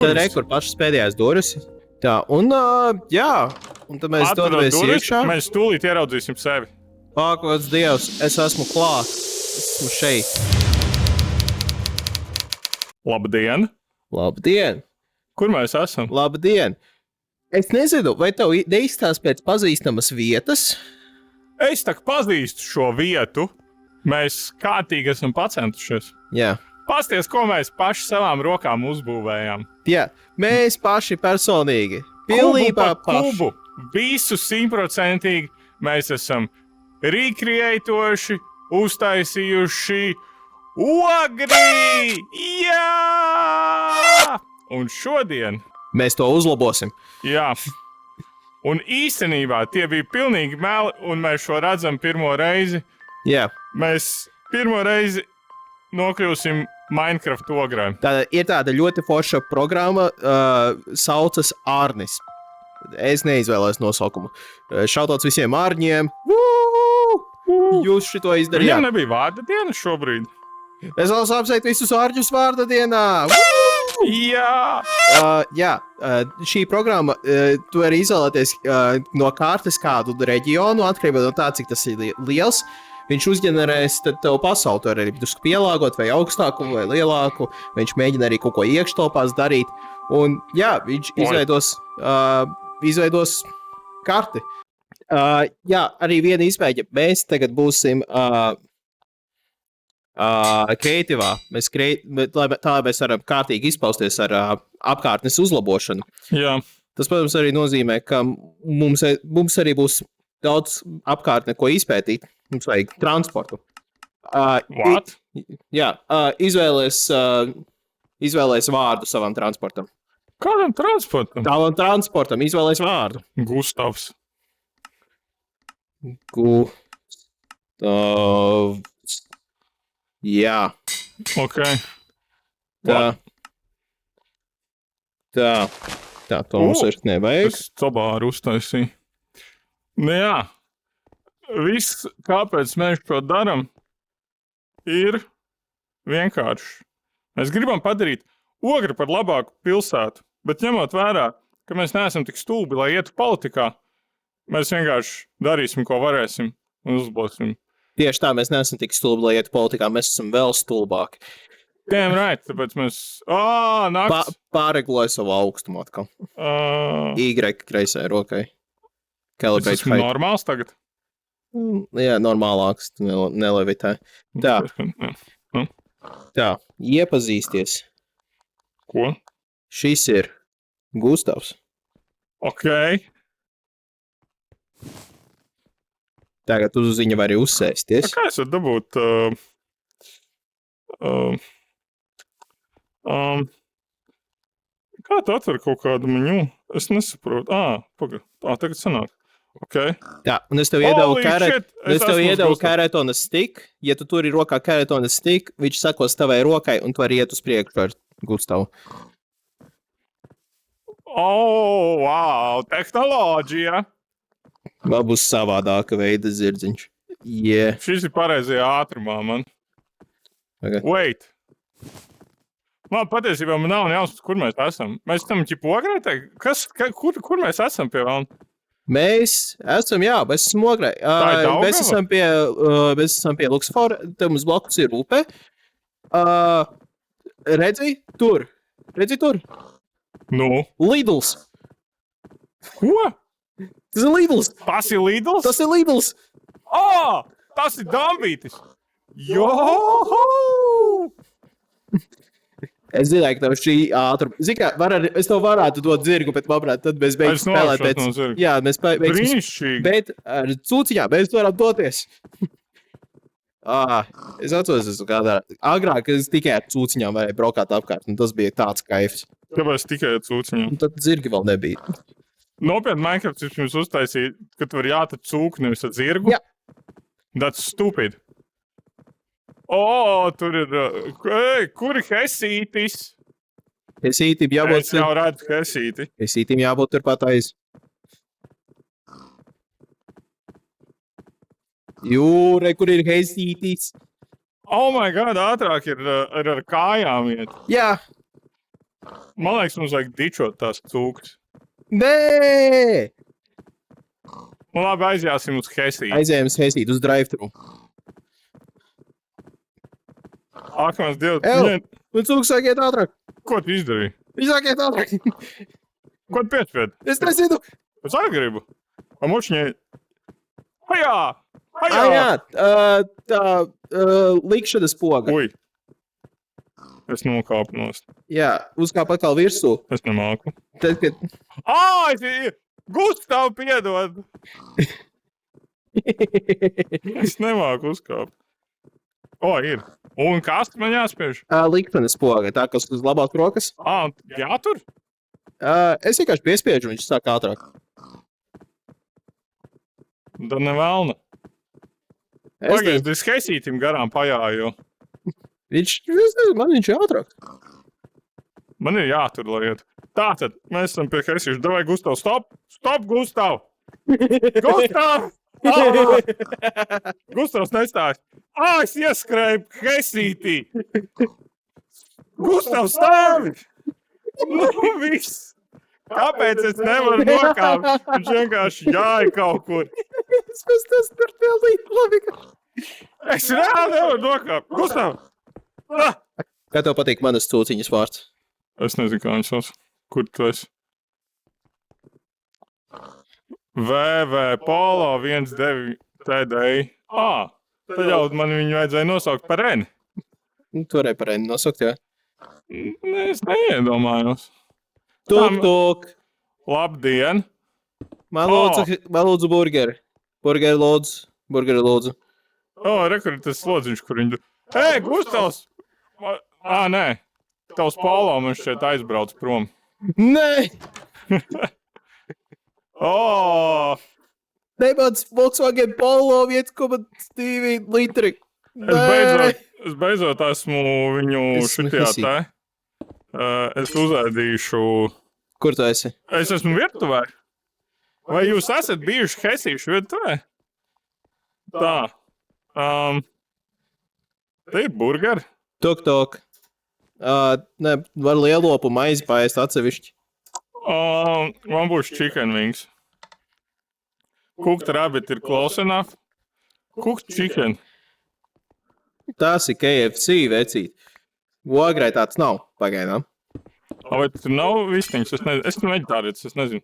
Tad rekur pašas pēdējās durvis. Tā, un tad mēs dodamies iekšā. Mēs tūlīt ieraudzīsim sevi. Pākots Dievs, es esmu klāt. Esmu šeit. Labdien! Labdien! Kur mēs esam? Labdien! Es nezinu, vai tev neizstās pēc pazīstamas vietas? Es tak pazīstu šo vietu. Mēs kārtīgi esam pacentušies. Jā. Pasties, ko mēs paši savām rokām uzbūvējām. Jā, mēs paši personīgi. Pilnībā paši. Kubu. Visu 100% mēs esam recreatoši, uztaisījuši ogri! Jā! Un šodien... Mēs to uzlabosim. Jā. Un īstenībā tie bija pilnīgi meli, un mēs šo redzam pirmo reizi. Jā. Mēs pirmo reizi nokļūsim Minecraft ogrē. Tāda ir tāda ļoti forša programma, saucas Ārnis. Es neizvēlējos nosaukumu. Šautauts visiem ārņiem. Jūs šito izdarījāt. Viņam nebija vārda diena šobrīd. Es vēlos apsveikt visus ārņus vārda dienā. Jā! Šī programma, tu vari izvēlēties no kārtas kādu reģionu, atkarībā no tā, cik tas ir liels. Viņš uzģenerēs tev pasauli, tu vari arī drusku pielāgot, vai augstāku, vai lielāku. Viņš mēģina arī kaut ko iekštelpās darīt. Un jā, viņš izveidos karti. Arī viena izmēģa. Mēs tagad būsim kreatīvā. Tā mēs varam kārtīgi izpausties ar apkārtnes uzlabošanu. Jā. Tas, protams, arī nozīmē, ka mums arī būs daudz apkārtne, ko izpētīt. Mums vajag transportu. What? Izvēlēs vārdu savam transportam. Kādam transportam? Tavam transportam izvēlēs vārdu. Gustavs. Jā. Ok. Tā, to mums vairs nevajag. Es tobāru uztaisīju. Nu jā. Viss, kāpēc mēs to daram, ir vienkārši. Mēs gribam padarīt Ogri par labāku pilsētu, bet ņemot vērā, ka mēs neesam tik stulbi, lai ietu politikā, mēs vienkārši darīsim, ko varēsim un uzlabosim. Tieši tā, mēs neesam tik stulbi, lai ietu politikā, mēs esam vēl stulbāki. Damn right, tāpēc mēs... nakts! Pārregulēju savu augstumu atkal. Y kreisai rokai. Tas esmu normāls tagad? Jā, normālāks, nelevitē. Tā, iepazīsties. Ko? Šis ir Gustavs. Ok. Tagad uz viņa var arī uzsēsties. Kā es varu dabūt... kā tu atver kaut kādu menu? Es nesaprotu. Tagad sanāk. Okay. Tā, un es tev iedevu karetona stick. Ja tu turi rokā karetona stick, viņš sakos tavai rokai, un tu vari iet uz priekšu ar Gustavu. Wow! Tehnoloģija! Vēl būs savādāka veida zirdziņš. Yeah. Šis ir pareizajā ātrumā, man. Okay. Wait! Man patiesībā nav nejausmas, kur mēs esam. Mēs esam ķipogrētē? Kur mēs esam pie vēl? Mēs esam ogrē. Mēs esam pie Luxfora, te mums blakus ir upe. Redzi tur? Nu? Lidls. Ko? Tas ir Lidls. Tas ir Lidls? Tas ir Lidls. Tas ir Dambītis. Joho! Es zināju, ka tev šī ātruma... Zini kā, es tev varētu dot zirgu, bet, manuprāt, tad mēs beigsim spēlēt pēc... No zirgu. Jā, mēs beigsim... Brīnišķīgi. Bet ar cūciņām mēs varam doties. Es atceros, kādā... Agrāk es tikai ar cūciņām varēju braukāt apkārt, un tas bija tāds kaifs. Kāpēc tikai ar cūciņām? Un tad zirgi vēl nebija. Nopietni Minecraft jums uztaisīja, ka tu vari jātat cūku, nevis ar zirgu? Jā. That's stupid. Tur ir... kur ir Hesītis? Hesītim jābūt... Es jau redzu Hesīti. Hesītim jābūt turpat aiz. Jūre, kur ir Hesītis? Oh my god, ātrāk ir ar kājām iet. Jā. Man liekas, mums vajag dičot tās cūkas. Nē! Nu, labi, aizjāsim uz Hesiju. Aizējām Hesīt uz drive-thru. Akmens dievs. Un cūks sāk iet ātrāk. Ko tu izdarīji? Viņš sāk iet ātrāk. Ko tu piespied? Es nezinu. Es arī gribu. Amušņai. Hajā! Tā likšanas poga. Ui. Es nokāpu nost. Jā, uzkāp atkal virsū. Es nemāku. Tad, kad... Gustav, piedod! Es nemāku uzkāpt. Ir. Un kas man jāspiež? Likšanas poga, tā kas uz labās rokas. Jātur? Es vienkārši piespiežu, viņš sāk ātrāk. Tad nevēlna. Pagaidzi, es Hesītim garām pajāju. Man viņš ir ātrāk. Man ir jātur, lai iet. Tātad, mēs esam pie Hesīša. Davai, Gustav, stop! Stop, Gustav! Gustav! Gustavs nestājas. Es ieskrēju Hesītī! Gustav, stāvi! Viss! Kāpēc es nevaru nokāpt? Viņš vienkārši jāja kaut kur. Tas tur pilnīgi labi. Es reāli nevaru nokāpt. Gustav! Kā tev patīk manas cūciņas vārds? Es nezinu, kā viņš sauc. Kur tu esi? VV Polo 19 TDI. Tad jau man viņu vajadzēja nosaukt par Reni. Tu varēji par Reni nosaukt, jā? Es neiedomājos. Tuk. Labdien! Man lūdzu burgeri. Burgeri lūdzu. Rekur ir tas slodziņš, kur viņi... Gustavs! Nē. Tavs Polo man šeit aizbrauc prom. Nē! Nebāc Volkswagen Polo 1,2 litri. Es beidzot esmu viņu šitijā tā. Es uzaidīšu... Kur tu esi? Es esmu virtuvē. Vai jūs esat bijuši Hesīšu virtuvē? Tā. Te ir burgeri. Tuk. Ne, var lielopu maizi paēst atsevišķi. Man būs chicken wings. Cooked rabbit ir close enough. Cooked chicken. Tas ir KFC, vecīt. Ograi tāds nav, pagaidām. Vai tur nav vistiņas? Es esmu veģetārietis, es nezinu.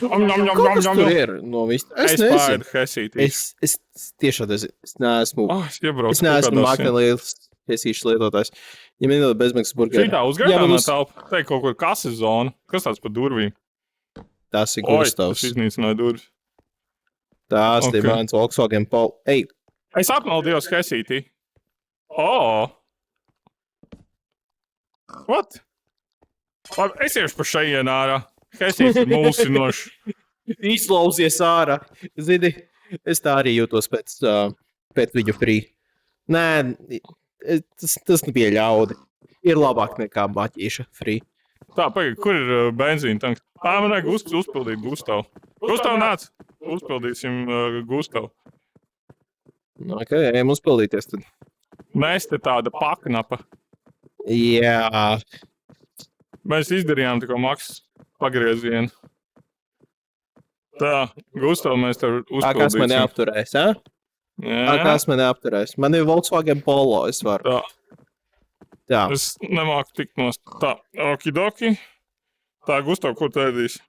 Kaut kas tur ir no vistiņas? Es pārēdu Hesītī. Es tiešām es neesmu. Es neesmu māknelīgs Hesīšas lietotājs. Ja man ir bezmaksas burgeri. Šitā uzgaidāmā telpa. Te ir kaut kur kases zona. Kas tāds pa durvīm? Tas ir Gustavs. Tas iznīcināja durvis. Tas ir mans Volkswagen Polo. Es apmaldījos Hesītī. What? Es iešu pa šajien ārā. Hesīts ir mulsinošs. Izlauzies ārā. Zini, es tā arī jūtos pēc viņu free. Nē, tas nebija ļaudi. Ir labāk nekā maķīša free. Tā, pagaid, kur ir benzīna tanks? Man vajag uzpildīt Gustavu. Gustav, nāc! Uzpildīsim Gustavu. Ok, ejam uzpildīties tad. Mēs te tāda paknapa. Jā. Mēs izdarījām tā kā maksas pagriezienu. Tā, Gustav, mēs tev uzpildīsim. Kas man neapturēs, jā? Kas man neapturēs? Man ir Volkswagen Polo, es varu. Tā. Es nemāku tikt nost. Tā, okidoki. Tā, Gustav, ko tu ēdīsi?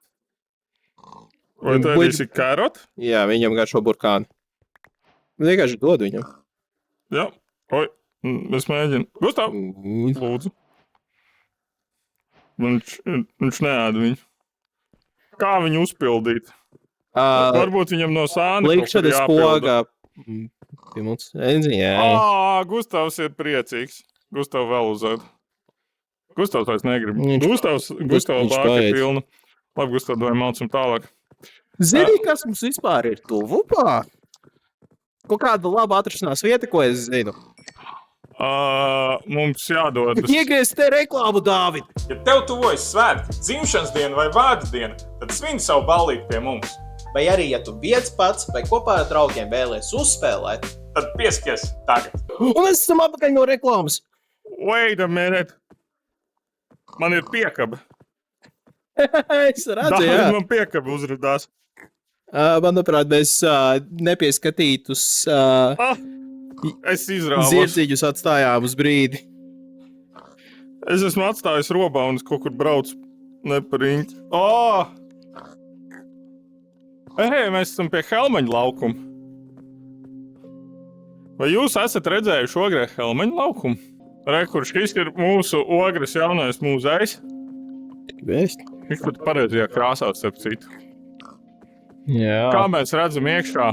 Vai tu ēdīsi karot? Jā, viņam garšo burkāni. Vienkārši dod viņam. Jā. Es mēģinu. Gustav, lūdzu. Viņš neēda viņu. Kā viņu uzpildīt? Varbūt viņam no sāna likšanas poga. Gustavs ir priecīgs. Gustav vēl uzēd. Gustavs vairs negrib. Gustav bāka ir pilna. Labi, Gustav, vai mācam tālāk. Zini, kas mums vispār ir tuvupā? Kaut kāda laba atrašanās vieta, ko es zinu. Mums jādodas. Iegriez te reklāmu, Dāvid! Ja tev tuvojas svētki, dzimšanas diena vai vārdu diena, tad svin savu ballīti pie mums. Vai arī, ja tu viens pats vai kopā ar draugiem vēlies uzspēlēt, tad pieskies tagad. Un mēs esam atpakaļ no reklāmas. Wait a minute. Man ir piekaba. Es redzu, jā. Dāvid man piekaba uzradās. Manuprāt, mēs nepieskatītus Es izrāvos. zirdziņus atstājām uz brīdi. Es esmu atstājis robā un es kaut kur braucu nepariņķi. Mēs esam pie Helmaņa laukuma. Vai jūs esat redzējuši ogrē Helmaņa laukumu? Kurš šis ir mūsu ogres jaunais mūzejs. Vēst? Viņš pat pareizajā krāsā, starp citu. Jā. Kā mēs redzam iekšā?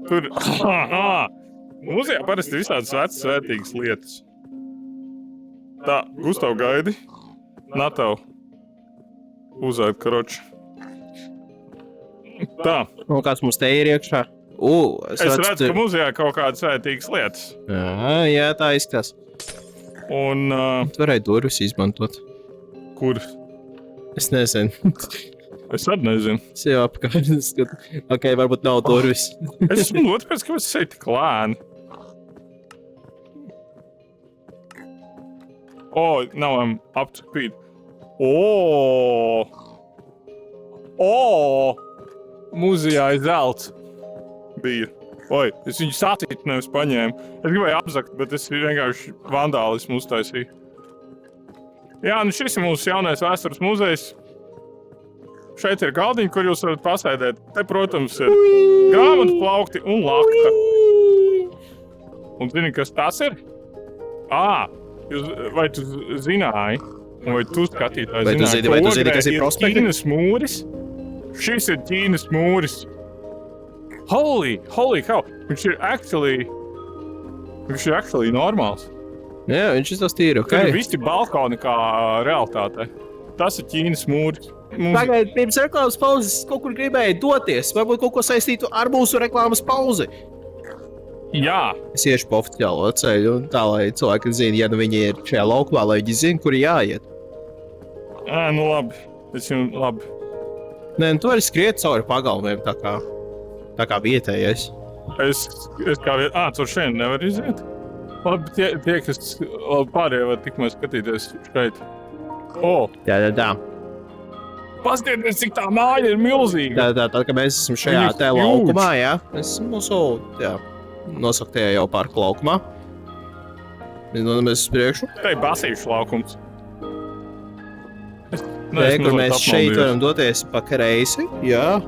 Tur... Mūzijā parasti visādas vecas svētīgas lietas. Tā, Gustav gaidi. Natav. Uzēd karoči. Tā. Un kāds mums te ir iekšā? Es redzu, ka mūzijā kaut kādas svētīgas lietas. Jā, tā izskatās. Un... Tu varēji durvis izmantot. Kur? Es nezinu. Es arī nezinu. Es jau apkārt skatu. Ok, varbūt nav durvis. Es esmu ļoti pēc, ka es eju tik lēni. Now I'm up to speed. Mūzijā ir zelts. Bija. Es viņu sacītu nevis paņēmu. Es gribēju apzakt, bet es vienkārši vandālismu uztaisīju. Jā, šis ir mūsu jaunais vēstures muzejs. Šeit ir galdiņi, kur jūs varat pasēdēt. Te, protams, ir grāmatu plaukti un lakta. Un zini, kas tas ir? Vai tu zināji? Vai tu skatītāji zināji? Vai tu zini, kas ir prospekti? Ķīnas mūris. Šis ir Ķīnas mūris. Holy cow! Viņš ir actually normāls. Jā, viņš ir tas tīri, ok. Tur ir visi balkoni kā realitātē. Tas ir Ķīnas mūris. Pagaid, pirms reklāmas pauzes kaut kur gribēju doties. Varbūt kaut ko saistītu ar mūsu reklāmas pauzi. Jā. Es iešu pa oficiālo ceļu, tā lai cilvēki zina, ja nu viņi ir šajā laukumā, lai viņi zina, kur jāiet. Nu labi. Es jums labi. Nē, tu vari skriet cauri pagalmiem, tā kā vietējais. Es kā caur šeit nevaru iziet. Labi, tie kas pārējie var tikmēr skatīties šeit. Jā. Paskatieties, cik tā māja ir milzīga. Tā, ka mēs esam šajā te laukumā, jā. Mēs esam mūsu, nosaktajā jau parku laukumā. Mēs dodamies uz priekšu. Te ir basīšu laukums. Kur mēs šeit varam doties pa kreisi, jā.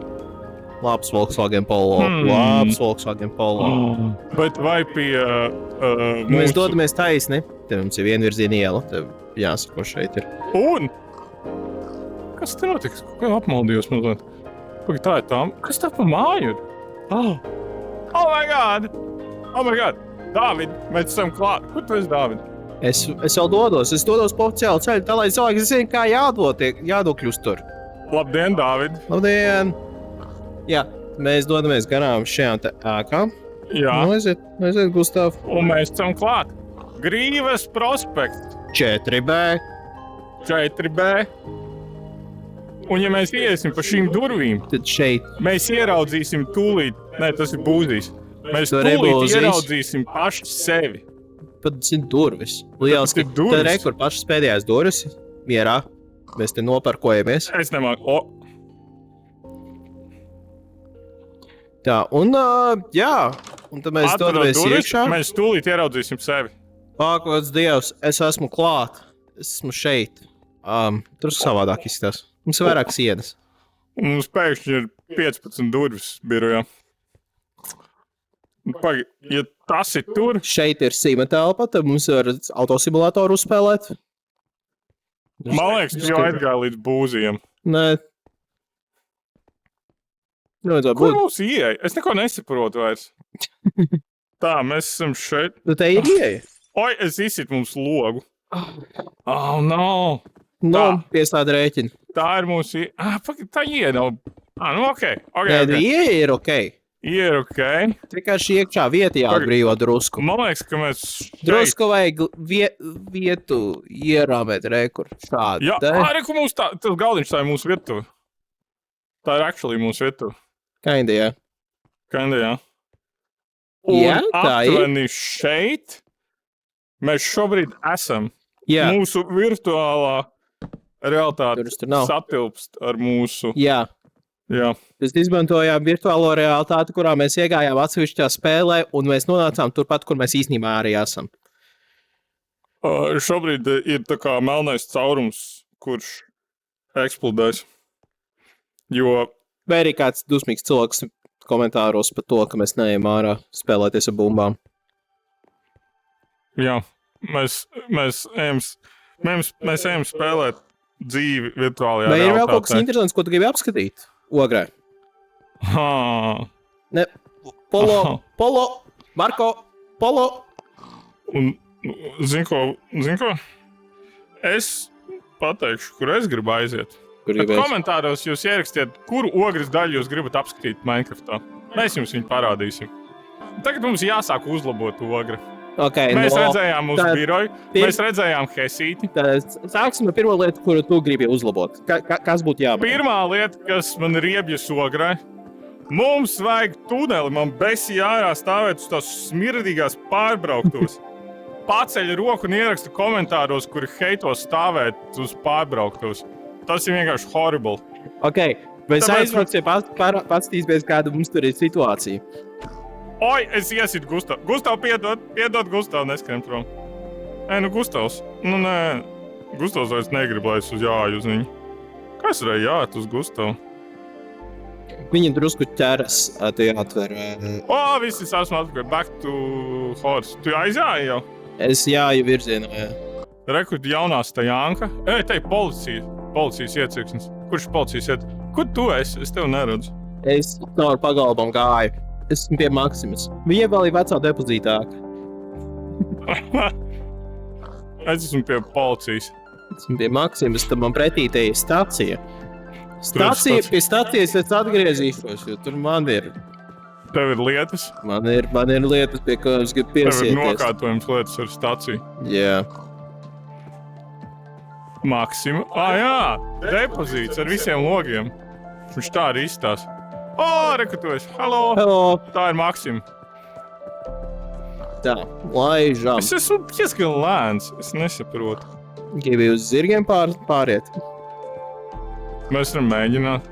Labs Volkswagen Polo. Bet vai pie Mēs dodamies taisni. Te mums ir vienvirziena iela. Tev jāsako šeit ir. Un? Kas te notiks? Kā apmaldījos mazliet? Pagad, tā ir tā. Kas tā pa māju ir? Oh my god! Dāvid, mēs esam klāt. Kur tu esi, Dāvid? Es vēl dodos. Es dodos pa oficiālu ceļu, tā lai cilvēki zina, kā jādokļūst tur. Labdien, Dāvid! Labdien! Jā, mēs dodamies garām šajām te ēkām. Jā. Aiziet, Gustav. Un mēs esam klāt. Grīves prospekts. 4B. Un ja mēs iesim pa šīm durvīm, Tad šeit. mēs ieraudzīsim tūlīt. Nē, tas ir būzīs. Mēs Tur tūlīt nebūzīs. ieraudzīsim paši sevi. Pat zinu durvis. Liels, ir durvis. Tad kur pašas pēdējās durvis. Mierā. Mēs te noparkojamies. Es nemāku. Tā, un jā. Un tad mēs dodamies iekšā. Mēs tūlīt ieraudzīsim sevi. Pākots Dievs, es esmu klāt. Es esmu šeit. Tur savādāk izskatās. Mums ir vairāk sienas. Un mums pēkšņi ir 15 durvis birojā. Pagaid, ja tas ir tur... Šeit ir sīma telpa, tad mums var autosimulātoru uzspēlēt. Man liekas, tu jau aizgāji līdz būziem. Nē. Kur mums ieeja? Es neko nesaprotu vairs. Tā, mēs esam šeit. Tu te ir ieeja? Es izsitu mums logu. No. Nu, piestāda rēķina. Tā ir mūsu ieeja. Tā ieeja nav. Ok. Nē, ieeja ir ok. Ir ok. Vienkārši iekšā vieta jāatbrīvo drusku. Man liekas, ka mēs šeit... Drusku vajag vietu ierāmēt rekur. Šādi. Jā, reku mums tas galdiņš, tā ir mūsu vietu. Tā ir actually mūsu vietu. Kinda, jā. Un Jā, tā ir. aptuveni šeit mēs šobrīd esam. Jā, mūsu virtuālā realitāte tur nav. satilpst ar mūsu. Jā. Jā. Mēs izmantojām virtuālo realitāti, kurā mēs iegājām atsevišķā spēlē, un mēs nonācām turpat, kur mēs īstenībā arī esam. Šobrīd ir tā kā melnais caurums, kurš eksplodēs. Jo Vai arī kāds dusmīgs cilvēks komentāros par to, ka mēs neejam ārā spēlēties ar bumbām. jā, mēs ejam spēlēt dzīvi virtuālajā Vai ir vēl kaut kas realitātē. interesants, ko tu gribi apskatīt? Ogrē. Ne, Polo, Marko, Polo. Un, zini ko? Es pateikšu, kur es gribu aiziet. Kur Tad gribi? komentāros jūs ierakstiet, kuru ogres daļu jūs gribat apskatīt Minecraftā. Mēs jums viņu parādīsim. Tagad mums jāsāk uzlabot ogri. Okay, Mēs redzējām mūsu tad biroju, mēs redzējām Hesīti. Sāksim ar pirmo lietu, kuru tu gribi uzlabot. Kas būtu jābūt? Pirmā lieta, kas man ir riebjas ograi, mums vajag tuneli, man besi ārā stāvēt uz tās smirdīgās pārbrauktos. Paceļ roku un ieraksta komentāros, kuri heito stāvēt uz pārbrauktos. Tas ir vienkārši horrible. Okay. Mēs Tāpēc- aizbrauksim, paskatīsimies, kāda mums tur ir situācija. Oi, es iesitu Gustavu. Gustavu, piedod Gustavu, neskrien prom. Nu Gustavs. Nē, Gustavs vairs negrib, lai es uz jāju uz viņu. Kas varēja jāt uz Gustavu? Viņa drusku ķeras, tu jāatver. Visi esmu atpakaļ. Back to horse. Tu aizjāji jau? Es jāju virzienā, jā. Rekrut jaunās Tajanka. Te policija. Policijas iecirksnis. Kurš policijas iet? Kur tu esi? Es tev neredzu. Es caur pagalbam gāju. Esmu pie Maksimas. Viņa vēl ir vecā depozītāka. Es esmu pie policijas. Esmu pie Maksimas, tad man pretī te ir stacija. stacija? Pie stacijas es atgriezīšos, jo tur man ir Tev ir lietas. Man ir lietas, pie kā es gribu Tev ir piesieties. nokārtojums lietas ar staciju. Jā. Maksima. Jā, depozīts ar visiem logiem. Viņš tā arī izstāsta. Rekutojas. Halo! Hello! Tā ir Maksima. Tā, laižam. Es esmu diezgan lēns. Es nesaprotu. Gribi uz zirgiem pāriet. Mēs varam mēģināt.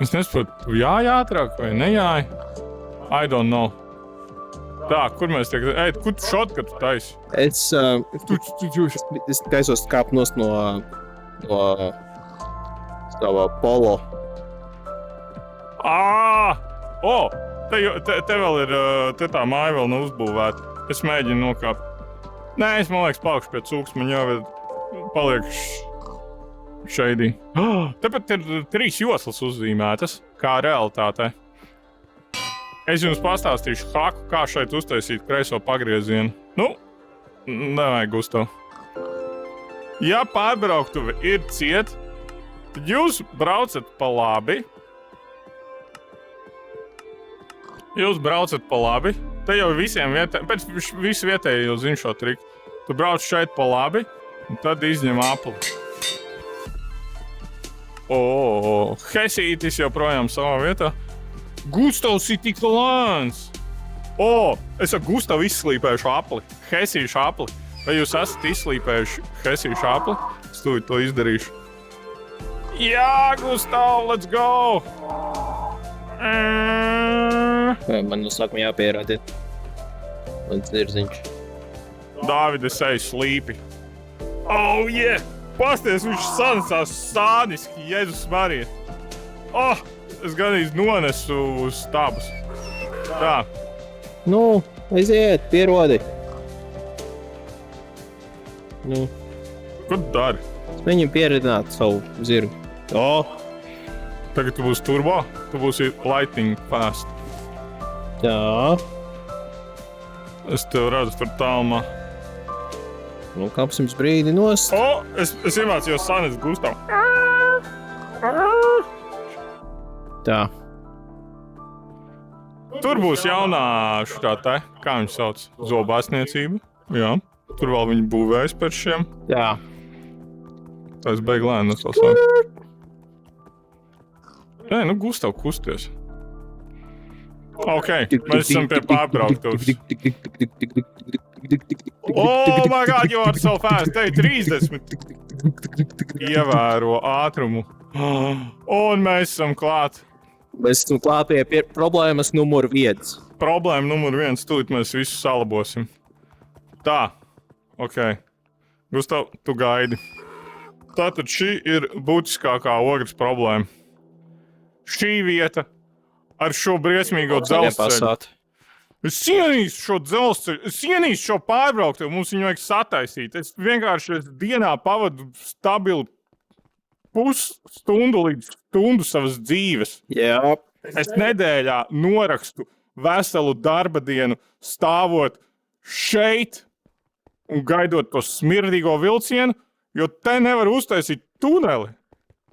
Es nesaprotu, jāja ātrāk vai nejāja. I don't know. Tā, kur mēs tagad... Kur tu šotkatu taisi? Es taisos kāpt nost no sava polo. Te vēl ir... Te tā māja vēl nav uzbūvēta. Es mēģinu nokāpt. Nē, es man liekas palikšu pie cūks. Man jāved paliek šeidī. Tāpat ir 3 joslas uzzīmētas, kā realitātē. Es jums pastāstīšu haku, kā šeit uztaisīt kreiso pagriezienu. Nevajag Gustav. Ja pārbrauktuve ir ciet, tad jūs braucat pa labi. Te jau visiem vietējiem, pēc visu vietēji jau zinu šo triku. Tu brauc šeit pa labi, un tad izņem apli. Hesītis joprojām savā vietā. Gustavs ir tik lēns! Es ar Gustavu izslīpējušu apli. Hesīšu apli. Vai jūs esat izslīpējuši Hesīšu apli? Es to izdarīšu. Jā, Gustav, let's go! Man no sākuma jāpierāda. Man dzirziņš. Dāvides eju slīpi. Yeah! Pasties, viņš sanesās sāniski, Jēzus Marija. Es gandrīz nonesu uz stabus. Tā. Aiziet, pierodi. Ko tu dari? Es mēģinu pieredināt savu zirgu. Tagad tu būsi turbo, tu būsi lightning fast. Tā. Es tev redzu par tālumā. Kāpsim brīdi nost. Es iemācījos sanest Gustav. Tā. Tur būs jaunā šitā te, kā viņi sauc, zobārstniecība. Jā, tur vēl viņi būvējas pēc šiem. Jā. Tā es beig lēni nesalasāt. Gustav kusties. Ok, mēs esam pie pārbrauktuvs. Oh my god, you are so fast! Te 30! Ievēro ātrumu. Un mēs esam klāt. Mēs esam klāt pie problēmas numur 1. Problēma numur 1, tūlīt mēs visu salabosim. Tā, ok. Gustav, tu gaidi. Tātad šī ir būtiskākā ogres problēma. Šī vieta ar šo briesmīgo dzelzceļu. Es cienīšu šo dzelzceļu, es cienīšu šo pārbrauktu, mums viņu vajag sataisīt. Es vienkārši dienā pavadu stabilu pusstundu līdz stundu savas dzīves. Jā. Es nedēļā norakstu veselu darba dienu stāvot šeit un gaidot to smirdīgo vilcienu, jo te nevar uztaisīt tuneli.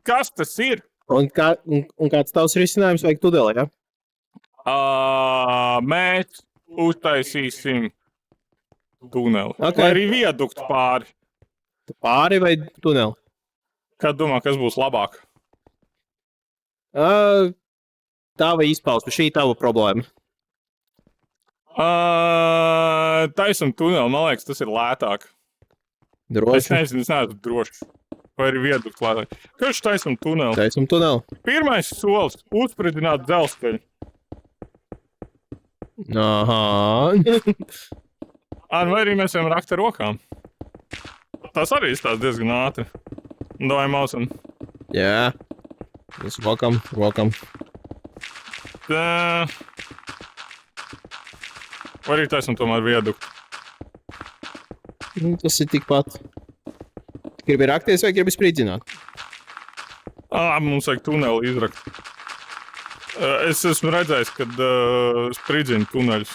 Kas tas ir? Un kāds tavs risinājums vajag tuneli, ja? Mēs uztaisīsim tuneli. Ok. Vai arī viaduktu pāri. Pāri vai tuneli? Kā domā, kas būs labāk? Tā vai izpausme, šī tava problēma. Taisam tuneli, man liekas, tas ir lētāk. Es Droši. neesmu drošs. Vai arī vieduktu lētāk. Kas taisam tuneli? Taisam tuneli. Pirmais solis - uzspridzināt dzelzceļu. Aha. Vai arī mēs varam rakt ar rokām. Tas arī izstās diezgan ātri. Davai mausam. Jā. Mēs rokam. Tā. Vai arī taisam tomēr vieduktu. Tas ir tikpat. Gribi rakties vai gribi spridzināt? Mums vajag tuneli izrakt. Es esmu redzējis, kad spridzina tuneļus.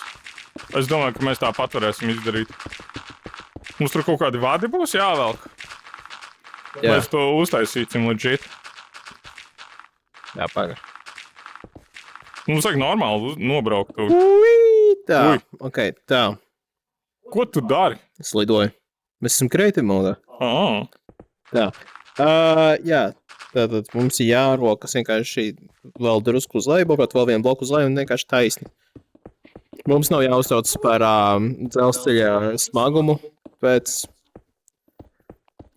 Es domāju, ka mēs tāpat varēsim izdarīt. Mums tur kaut kādi vadi būs jāvelk. Jā. Mēs to uztaisīsim legit. Jā, paga. Mums vajag normāli nobraukt tur. Tā, Ui. ok, tā. Ko tu dari? Es lidoju. Mēs esam creative modā. Tā. Jā, tātad mums ir jārokas vienkārši vēl drusku uz leju, būvēt vēl vienu bloku uz leju un vienkārši taisni. Mums nav jāuztrauc par dzelzceļa smagumu, pēc...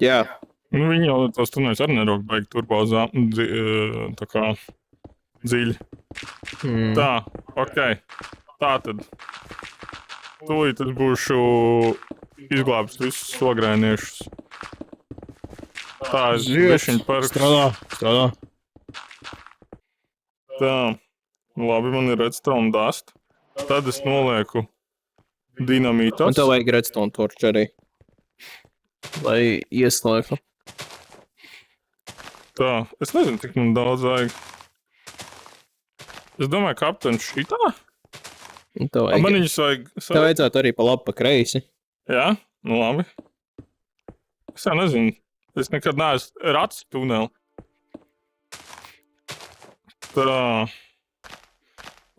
Jā. Viņi jau tos tuneļus arī nerok baigi turbo tā kā dziļi. Tā, ok. Tā tad. Tūlīt es būšu izglābs visus sogrēniešus. Tā, es bišķiņ parks. Strādā. Tā, labi, man ir redstone dust. Tad es nolieku Un dinamītas. tev vajag redstone torch arī. Lai ieslēgtu. Tā, es nezinu, cik man daudz vajag. Es domāju, ka aptuveni šitā. Un tev vajag... Man viņus vajag... Tev vajadzētu arī pa labi, pa kreisi. Jā, nu labi. Es jau nezinu. Es nekad neesmu rats tuneli. Tā.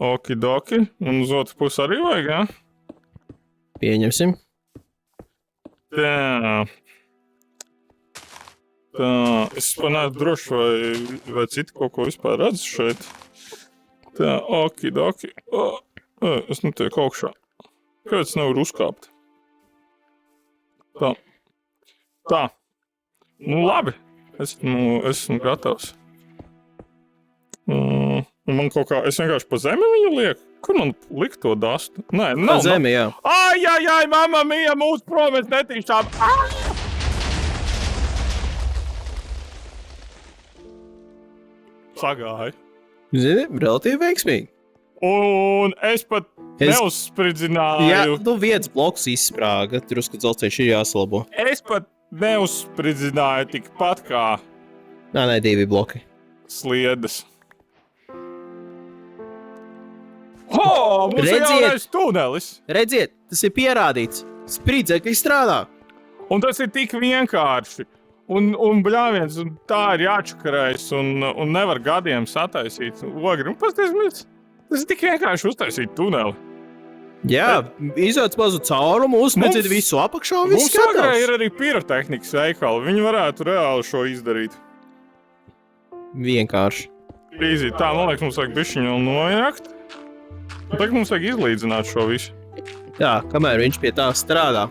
Okidoki. Un uz otru pusi arī vajag, jā? Pieņemsim. Tā. Tā. Es pat neesmu drošs, vai citi kaut ko vispār redz šeit. Tā, okidoki. Es netieku augšā. Kāpēc nevaru uzkāpt? Tā. Tā. Nu labi. Esmu gatavs. Man kaut kā... Es vienkārši pa zemi viņu lieku. Kur man likt to dastu? Nē, Pa nav. zemi, jā. Ai, mamma mia, mūsu prom, es netīšām. Sagāju. Zini, relatīvi veiksmīgi. Un es pat neuzspridzināju. Jā, nu viens bloks izsprāga, drusku dzelzceļš ir jāsalabo. Es pat neuzspridzināju tikpat kā Nē, 2 bloki. sliedes. Mums ir Redziet! jaunais tunelis! Redziet, tas ir pierādīts. Spridzekļi strādā. Un tas ir tik vienkārši. Un bļāviens, un tā ir jāčakarējas, un nevar gadiem sataisīt ogri. Un pasties, tas ir tik vienkārši uztaisīt tuneli. Jā, izvēc mazu caurumu, uzmedzīt Mums- visu apakšā un viss Mums agrā skatās. ir arī pirotehnikas veikali. Viņi varētu reāli šo izdarīt. Vienkārši. Easy. Tā, man liekas, mums vajag bišķiņu vēl nojakt. Tagad mums vajag izlīdzināt šo visu. Jā, kamēr viņš pie tā strādā,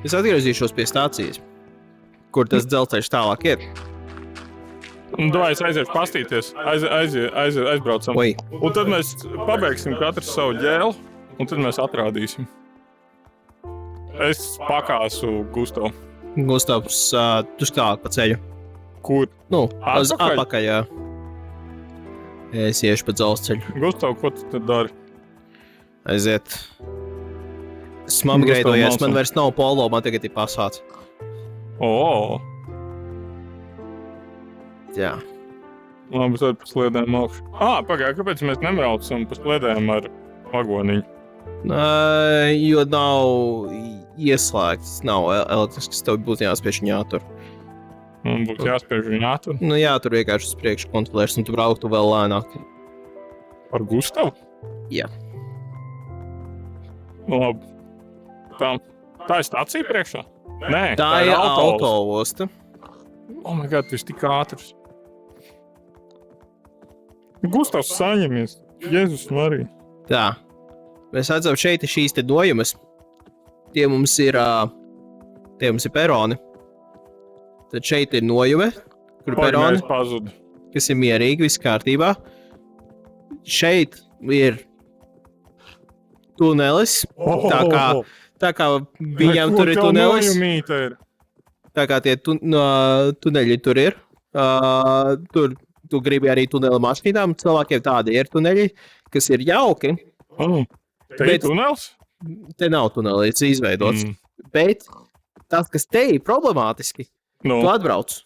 es atgriezīšos pie stācijas, kur tas dzelzceļš tālāk ir. Davai, es aiziešu pastīties. Aizbraucam. Oi. Un tad mēs pabeigsim katru savu ģēlu, un tad mēs atrādīsim. Es pakāsu Gustavu. Gustavs, tu tālāk pa ceļu. Kur? Nu, uz Atpakaļ? apakaļ, jā. Es iešu pa dzelzceļu. Gustav, ko tu tad dari? Aiziet. Esmu upgradeojies, man vairs nav polo, man tagad ir pasāts. O, Jā. labi, tad pa sliedēm augšu. Pagaid, kāpēc mēs nebraucam pa sliedēm ar vagoniņu? Jo nav ieslēgts, nav elektrisks, tev būtu jāspiež viņu jātur. Man būtu jāspiež viņu ātri. Nu jā, tur vienkārši uz priekšu kontrolēs, un tu brauktu vēl lēnāk. Ar Gustavu? Jā. Labi. Tā ir stācija priekšā? Nē, Tā ir autoosta. Oh my god, tu esi tik ātrs. Gustavs, saņemies. Jēzus Marija. Tā. Mēs redzam, šeit ir šīs te nojumes. Tie mums ir peroni. Tad šeit ir nojume, kur peroni, Pagaid, pazudu. kas ir mierīgi, viss kārtībā. Šeit ir tunelis. Tā kā viņam tur ir tunelis. Tā kā tie tuneļi tur ir. Tur tu gribi arī tuneli mašīnām. Cilvēkiem tādi ir tuneļi, kas ir jauki. Te ir tunels? Te nav tunelis izveidots. Bet tas, kas te ir problemātiski, tu atbrauc.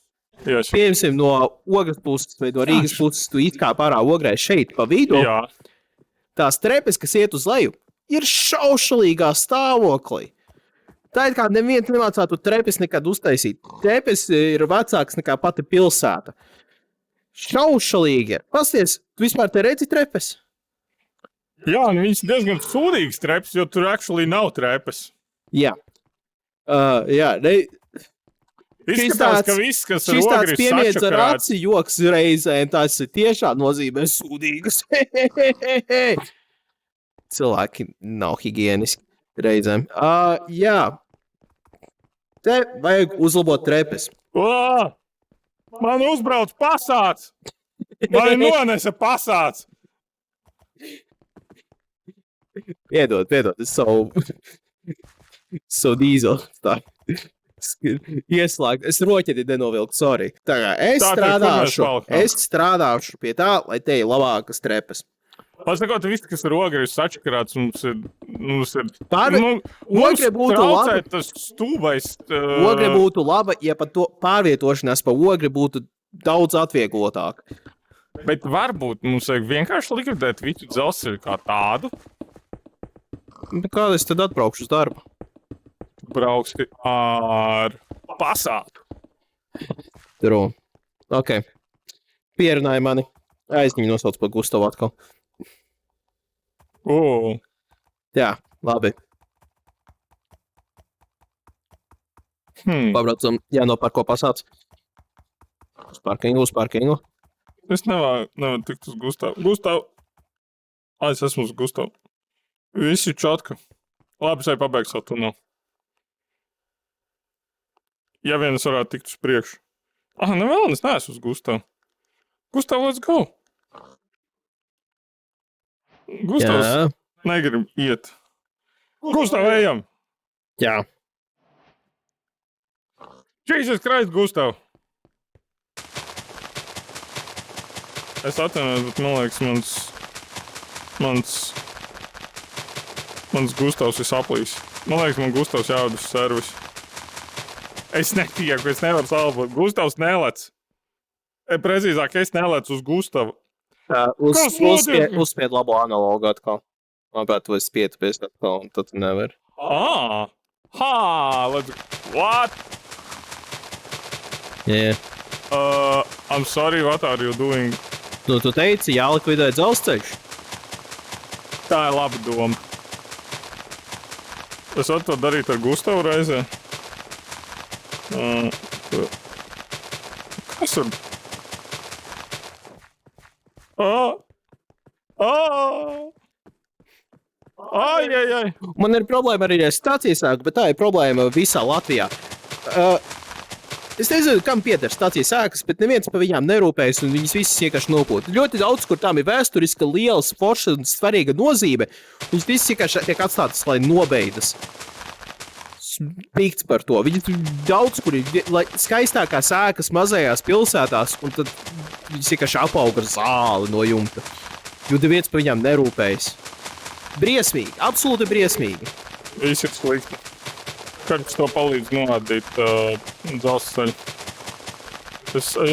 Piemēram, no Ogres puses vai no Rīgas puses, tu it kā pārā Ogrē šeit pa vidu. Jā. Tās trepes, kas iet uz leju, ir šaušalīgā stāvoklī. Tā ir kā neviens nemācātu trepes nekad uztaisīt. Trepes ir vecāks nekā pati pilsēta. Šaušalīgi. Pasties, tu vispār te redzi trepes? Jā, nu viņas diezgan sūdīgas trepes, jo tur actually nav trepes. Jā. Jā, Izskatās, ka viss, kas ar šis tāds ogri ir piemiedz ar sačakarēts. aci joks reizēm, tas ir tiešām nozīmē sūdīgas. Cilvēki nav higieniski reizēm. Jā. Te vajag uzlabot trepes. Man uzbrauc pasāts! Man nonesa pasāts! Piedod, es savu dīzelu tā ieslēgt. Es roķeti nenovilku, sorry. Tā kā es strādāšu pie tā, lai te ir labākas trepes. Pasakot, viss, kas ar ogri ir sačakarāts, mums ir Ogre būtu laba. Tas stūbais. Ogre būtu laba, ja pat to pārvietošanās pa ogri būtu daudz atvieglotāk. Bet varbūt mums vajag vienkārši likvidēt visu dzelzceļu kā tādu. Kāda es tad atbraukšu uz darbu? Brauksi ar pasātu. True. Ok. Pierunāja mani. Aizņi nosauc par Gustavu atkal. Jā, labi. Pabraucam, jānopārko pasāts. Uz parkingu. Es nevaru tikt uz Gustavu. Es esmu uz Gustavu. Viss ir čotka. Labi, es arī pabeigšu savu tunelu. Ja vien es varētu tikt uz priekšu. Nevēl, es neesmu uz Gustavu. Gustav, let's go! Gustavs negrib iet. Gustav, ejam! Jā. Jesus Christ, Gustav! Es atvainojos, bet man liekas, mans Gustavs ir saplīs. Man liekas, man Gustavs jāved uz servisu. Es netieku, es nevaru salvot. Gustavs nelec. Precīzāk, es nelec uz Gustavu. Uzspied labo analogu atkal. Labāk, tu esi pietupies atkal, un tad tu nevari. What? Yeah. I'm sorry, what are you doing? Nu, tu teici, jālikvidē dzelzceļš. Tā ir laba doma. Es varu to darīt ar Gustavu reizē. Kas ir? Ai. Man ir problēma arī ar stācijas sēku, bet tā ir problēma visā Latvijā. Es nezinu, kam pieder stācijas sēkas, bet neviens par viņām nerūpējas, un viņas visas vienkārši nopūta. Ļoti daudz, kur tām ir vēsturiska, liela, forša un svarīga nozīme, viņas visas vienkārši tiek atstātas, lai nobeigtas. Pikts par to. Viņi daudz, kur ir skaistākās ēkas mazajās pilsētās, un tad viņas vienkārši apauga ar zāli no jumta. Jo neviens par viņām nerūpējas. Briesmīgi, absolūti briesmīgi. Viss ir slikti. Kāds to palīdz noādīt dzelzceļu?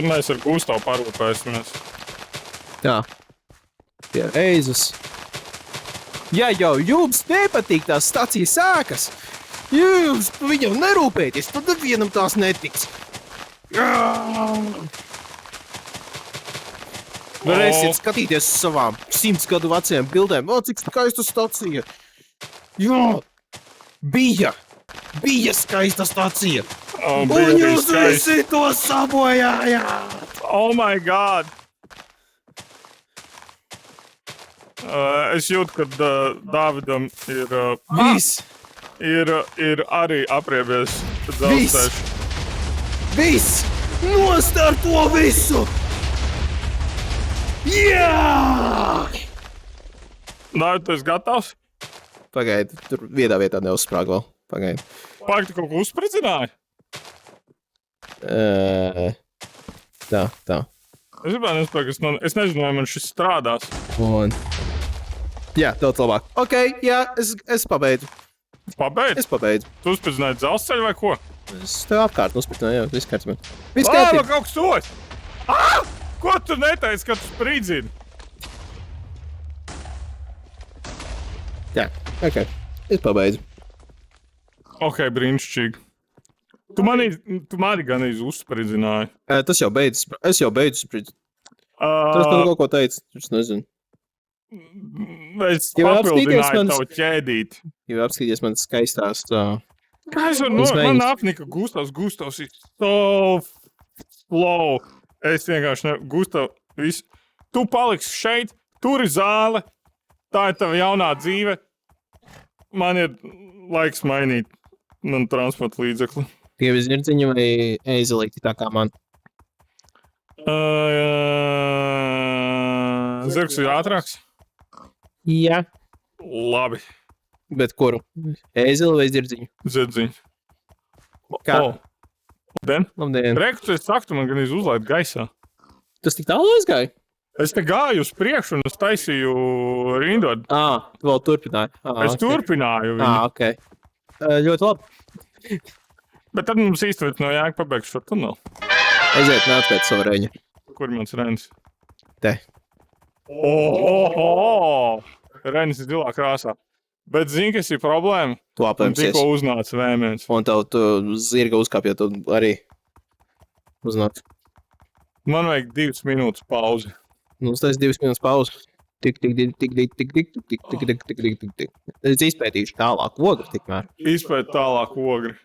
Mēs ar Gustavu parūpēsimies. Tā. Tie eizas. Ja jau jums nepatīk tās stacijas sēkas, jūs par viņam nerūpēties, tad nevienam tās netiks. Varēsiet skatīties uz savām 100 gadu vecajām bildēm. O, cik skaista stacija. Jā, bija skaista stacija. Un jūs visi to sabojājāt. Oh my god! Es jūtu, ka Dāvidam ir arī apriebies dzelzceļš. Viss! Nost ar to visu! Jā! Dāvid, tu esi gatavs? Pagaidi, tur vienā vietā neuzsprāg vēl. Pagaidi. Pagaidi, tu kaut ko uzspridzināji? Tā. Es vispār nespēju, es nezinu, vai man šis strādās. Un... Jā, daudz labāk. Ok, jā, es pabeidzu. Pabeidz? Es pabeidzu. Tu uzspridzināji dzelzceļu vai ko? Es tev apkārt uzspridzināju, jā, viss kārtībā. Viss Ā, kārtībā. kaut kas soļ! Ko tu neteici, ka tu spridzini? Jā, ok. Es pabeidzu. Ok, brīnišķīgi. Tu mani gan uzspridzināji. Tas jau beidzas. Es jau beidzu spridzinu. Tas man kaut ko teica, es nezinu. Es Jau papildināju apskatīties tavu ķēdīti. Jau apskatīties man skaistās. Kā es varu man apnika Gustavs ir so slow. Es vienkārši Gustav, tu paliksi šeit, tur ir zāle, tā ir tava jaunā dzīve. Man ir laiks mainīt man transporta līdzekli. Tie zirdziņi vai eizelīti tā kā man? Zirgs ir ātrāks? Jā. Labi. Bet kuru? Eizeli vai zirdziņu? Zirdziņu. Kā? Den? Labdien. Reku, tu esi saktu, man gan uzlaid gaisā. Tas tik tālu aizgāja? Es te gāju uz priekšu un es taisīju rindot. Tu vēl turpināji. Es turpināju viņu. Ok. Ļoti labi. Bet tad mums īstenībā no jēga pabeigšu šo tunelu. Aiziet, nāc pēc sava reņa. Kur mans Renis? Te. Renis ir zilā krāsā. Bet zini, kas ir problēma? Tu Un apēmsies. tikko uznāca vēmiens. Un tev tu zirga uzkāpjot un arī uznāc. Man vajag 2 minūtes pauzi. Nu, tas 2 minūtes pauze. Tik. Es izpētīšu tālāk ogri tikmēr. Izpēt tālāk ogri.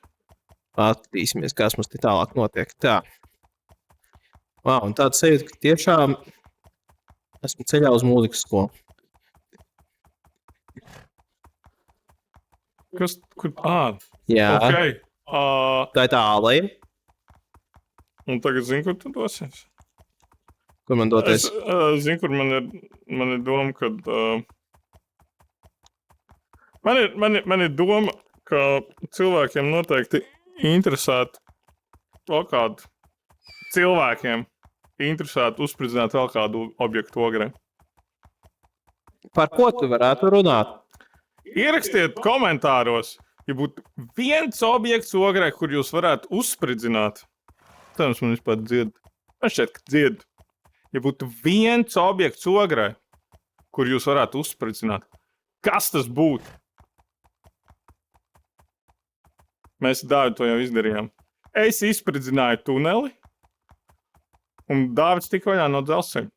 Attīsimies, kas mums te tālāk notiek. Tā. Un tāds sajūta, ka tiešām esmu ceļā uz mūzikas skolu. Kas? Kur? Jā, Ok. tā ir tā aleja, Un tagad zini, kur tu dosies? kur man doties. Es zinu, kur man ir doma, kad... Man ir doma, ka cilvēkiem noteikti interesētu vēl kādu cilvēkiem interesētu uzspridzināt vēl kādu objektu ogrē. Par ko tu varētu runāt? Ierakstiet komentāros, ja būtu viens objekts ogrē, kur jūs varētu uzspridzināt. Protams, man vispār dzied. Man šķiet, ka dzied. Ja būtu viens objekts ogrē, kur jūs varētu uzspridzināt, kas tas būtu? Mēs Dāvidu to jau izdarījām. Es izspridzināju tuneli, un Dāvids tika vaļā no dzelzceļa.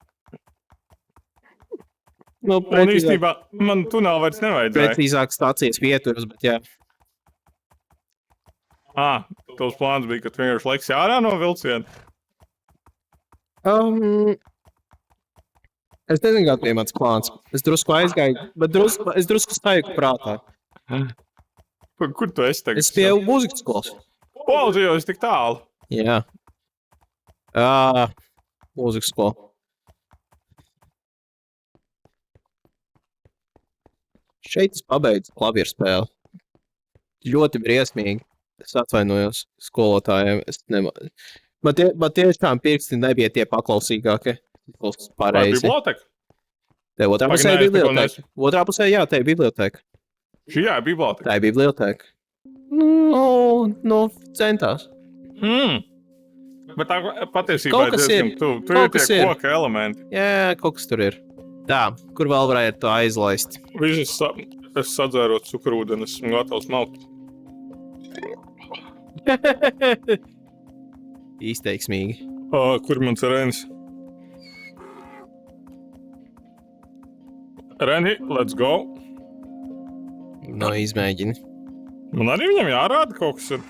Nu, Un īstenībā man tuneli vairs nevajadzēja. precīzāk stācijas vieturas, bet jā. Tos plāns bija, ka tu vienkārši leksi ārā no vilciena. Es nezinu, kāds bija mans plāns. Es drusku aizgāju, bet es drusku staigu prātā. Kur tu esi tagad? Es pie mūzikas skolas. O, tu jau esi tik tālu. Jā. Mūzikas skola. Šeit es pabeidzu klavieru spēli. Ļoti briesmīgi. Es atvainojos skolotājiem. Man tiešām pirksti nebija tie paklausīgākie. Vai biblioteka? Te otrā pusē ir biblioteka. Otrā pusē, jā, te ir biblioteka. Šajā ir biblioteka. Tā ir biblioteka. Centās. Bet tā patiesībā Kaut kas diezgan ir. tuvu. Tur Kaut ir kas tie ir. koka elementi. Jā, kaut kas tur ir. Tā, kur vēl varētu to aizlaist? Es sadzērot cukrūdeni, esmu gatavs maukt. Izteiksmīgi. Kur mans Renis? Reni, let's go. Izmēģini. Man arī viņam jārāda kaut kas ir.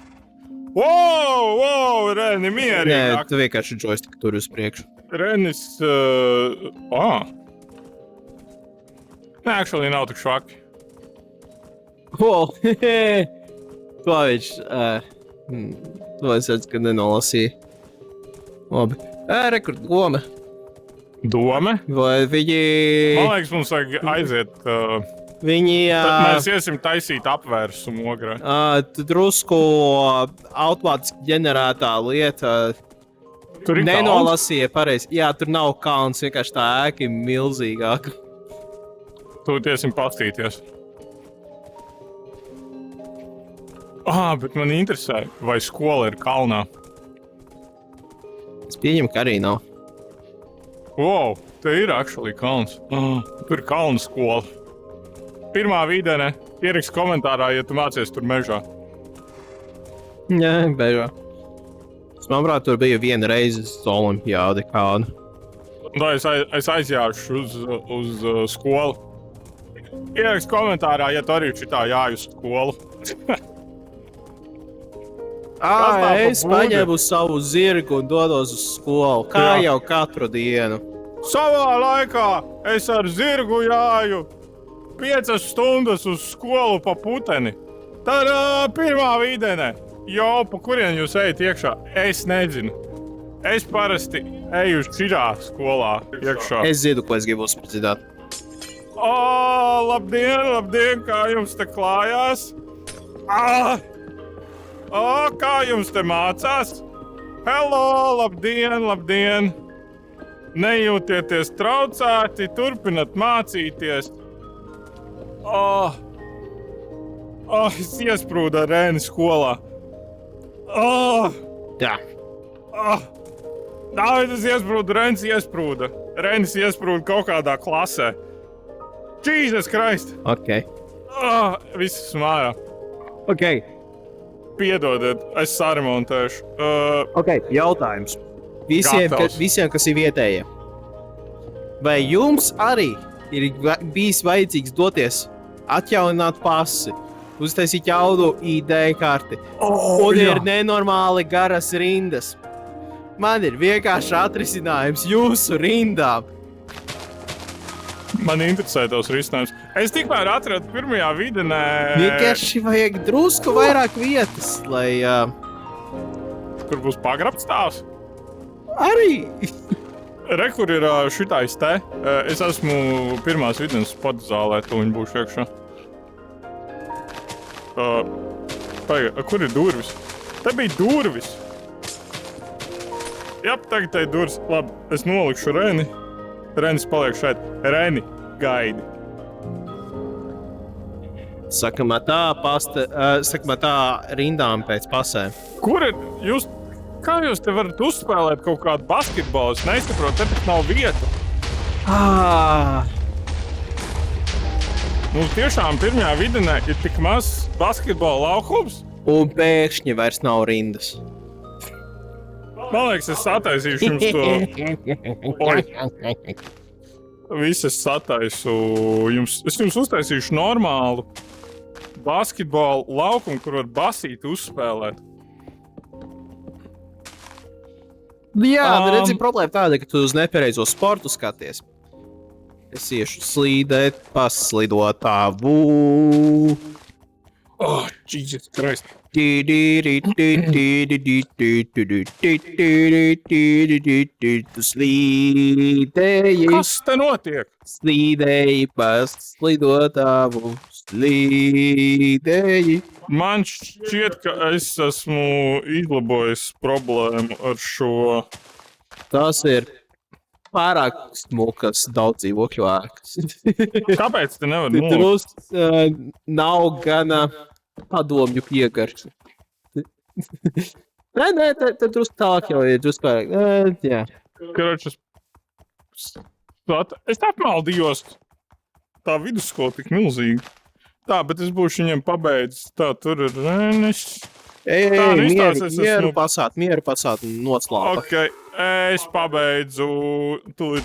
Wow, Reni, Nē, mierīgāk. tu vienkārši joystick tur uz priekšu. Renis, Nē, actually nav tik švaki. Wow, to viņš, to es redzu, ka nenolasīja. Labi. Rekord, doma. Dome? Vai viņi... Man liekas, mums vajag aiziet. Viņi... Tad mēs iesim taisīt apvērsumu ogrē. Drusku automātiski ģenerētā lieta Tur ir nenolasīja pareizi. Jā, tur nav kalns, vienkārši tā ēka ir milzīgāka. Tūlīt iesim pastīties. Bet man interesē, vai skola ir kalnā. Es pieņemu, ka arī nav. Wow, te ir actually kalns. Tur ir kalna skola. Pirmā vīdenē ieraksti komentārā, ja tu mācies tur mežā. Jā, bežā. Manuprāt, tur bija viena reize uz olimpiādi kādu. Tā es aizjāšu uz skolu. Ieraksti komentārā, ja tu arī šitā jāj uz skolu. Es paņēmu savu zirgu un dodos uz skolu, kā jau katru dienu. Savā laikā es ar zirgu jāju 5 stundas uz skolu pa puteni. Tad pirmā vīdenē. Jo, pa kurien jūs ejat iekšā? Es nezinu. Es parasti eju šitā skolā iekšā. Es zinu, ko es gribu uzspridzināt. Labdien, kā jums te klājās? Kā jums te mācās? Hello, labdien. Nejūtieties traucēti, turpinat mācīties. Es iesprūdu ar Rēni skolā. Jā. Es iesprūdu, Rēnis iesprūda. Rēnis iesprūda kaut kādā klasē. Jesus Christ! Ok. Viss smārā. Ok. Piedodiet, es saremontēšu. Ok, jautājums. Visiem, kas ir vietējie. Vai jums arī ir bijis vajadzīgs doties atjaunināt pasi, uztaisīt jaunu ID karti, un ir nenormāli garas rindas? Man ir vienkārši atrisinājums jūsu rindām. Man interesē tos risinājums. Es tikmēr atradu pirmajā videnē... Vienkārši vajag drusku vairāk vietas, lai... Kur būs pagrabstāvs? Arī! Kur ir šitais te? Es esmu pirmās videnes spotu zālē, tuliņ būšu iekšā. Kur ir durvis? Te bija durvis! Jap, tagad te ir durvis. Labi, es nolikšu Reni. Renis paliek šeit. Reni, gaidi. Sakamā tā rindām pēc pasēm. Kur ir jūs? Kā jūs te varat uzspēlēt kaut kādu basketbolu? Es nesaprotu, te pat nav vieta. Mums tiešām pirmajā videnē ir tik maz basketbola laukums. Un pēkšņi vairs nav rindas. Man liekas, es sataisīšu jums to. Viss es sataisu jums. Es jums uztaisīšu normālu basketbolu laukumu, kur var basīt uzspēlēt. Jā, redzi, problēma tāda, ka tu uz nepareizo sportu skaties. Es iešu slīdēt pa slidotāvu. Oh, Jesus Christ. Slīdēji, Kas te notiek? slīdēji pa slidotāvu. Slīdēji. Man šķiet, ka es esmu izlabojis problēmu ar šo. Tas ir pārāk smukas daudz dzīvokļu ēkas. Kāpēc te nevar nolikt? Tur nav gana padomju piegarša. Nē, te drusku tālāk jau ir drusku pārāk. Jā. Karoči, es apmaldījos. Tā vidusskola tik milzīga. Tā, bet es būšu viņiem pabeidzis. Tā, tur ir Renis. Tā, nu izstāsies, mieru pasāt un noslāpa. Ok, es pabeidzu. Tur.